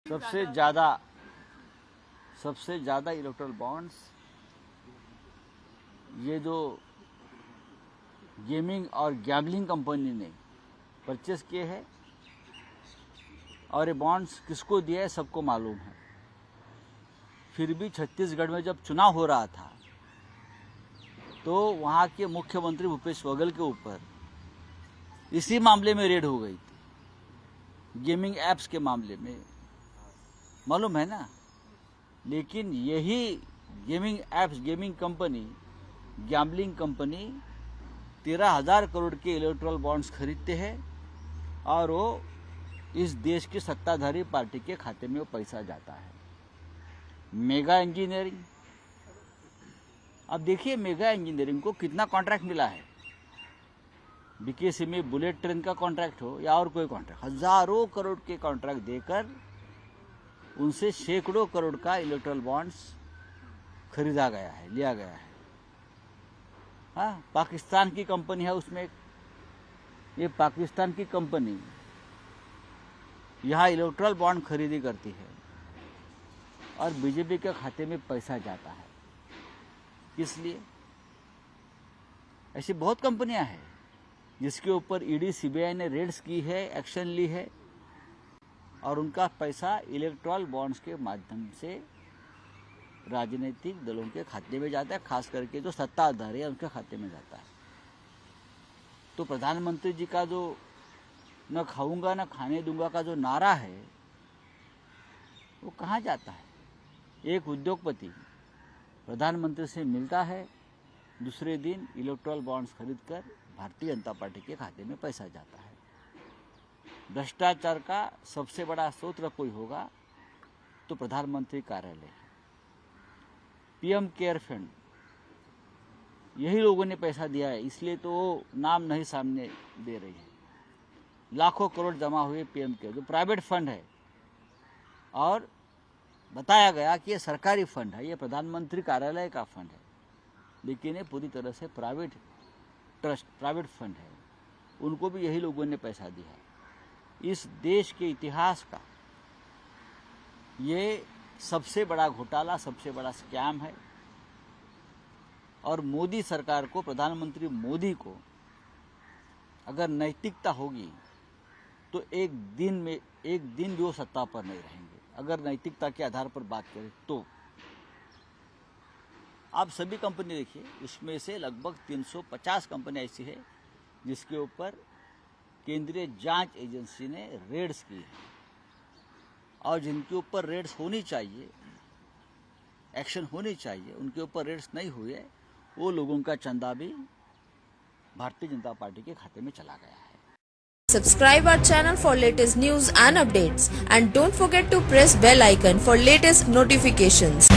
सबसे ज़्यादा electoral bonds ये जो गेमिंग और गैम्बलिंग कंपनी ने परचेस किए हैं, और ये बॉन्ड्स किसको दिए है सबको मालूम है। फिर भी छत्तीसगढ़ में जब चुनाव हो रहा था तो वहाँ के मुख्यमंत्री भूपेश बघेल के ऊपर इसी मामले में रेड हो गई थी, गेमिंग ऐप्स के मामले में, मालूम है ना। लेकिन यही gaming apps, gaming company, gambling company 13,000 crore के इलेक्टोरल बॉन्ड्स खरीदते हैं और वो इस देश की सत्ताधारी पार्टी के खाते में वो पैसा जाता है। मेगा इंजीनियरिंग, अब देखिए मेगा इंजीनियरिंग को कितना कॉन्ट्रैक्ट मिला है। बीकेसी में बुलेट ट्रेन का कॉन्ट्रैक्ट हो या और कोई कॉन्ट्रैक्ट, हजारों करोड़ के कॉन्ट्रैक्ट देकर उनसे सैकड़ों करोड़ का इलेक्टोरल बॉन्ड्स खरीदा गया है, लिया गया है। हाँ, पाकिस्तान की कंपनी है उसमें, ये पाकिस्तान की कंपनी यहाँ इलेक्टोरल बॉन्ड खरीदी करती है और बीजेपी के खाते में पैसा जाता है। इसलिए ऐसी बहुत कंपनियां हैं जिसके ऊपर ईडी सीबीआई ने रेड्स की है, एक्शन ली है, और उनका पैसा इलेक्टोरल बॉन्ड्स के माध्यम से राजनीतिक दलों के खाते में जाता है, खास करके जो सत्ताधारी है उनके खाते में जाता है। तो प्रधानमंत्री जी का जो न खाऊंगा न खाने दूंगा का जो नारा है वो कहाँ जाता है। एक उद्योगपति प्रधानमंत्री से मिलता है, दूसरे दिन इलेक्टोरल बॉन्ड्स खरीदकर भारतीय जनता पार्टी के खाते में पैसा जाता है। भ्रष्टाचार का सबसे बड़ा स्रोत कोई होगा तो प्रधानमंत्री कार्यालय, पीएम केयर फंड, यही लोगों ने पैसा दिया है, इसलिए तो वो नाम नहीं सामने दे रही है। लाखों करोड़ जमा हुए पीएम केयर, जो प्राइवेट फंड है, और बताया गया कि ये सरकारी फंड है, ये प्रधानमंत्री कार्यालय का फंड है, लेकिन ये पूरी तरह से प्राइवेट ट्रस्ट, प्राइवेट फंड है। उनको भी यही लोगों ने पैसा दिया है। इस देश के इतिहास का ये सबसे बड़ा घोटाला, सबसे बड़ा स्कैम है। और मोदी सरकार को, प्रधानमंत्री मोदी को अगर नैतिकता होगी तो एक दिन भी वो सत्ता पर नहीं रहेंगे। अगर नैतिकता के आधार पर बात करें तो आप सभी कंपनी देखिए, इसमें से लगभग 350 कंपनी ऐसी है जिसके ऊपर केंद्रीय जांच एजेंसी ने रेड्स की है, और जिनके ऊपर रेड्स होनी चाहिए, एक्शन होनी चाहिए, उनके ऊपर रेड्स नहीं हुए, वो लोगों का चंदा भी भारतीय जनता पार्टी के खाते में चला गया है। Subscribe our channel for latest news and updates, and don't forget to press bell icon for latest notifications.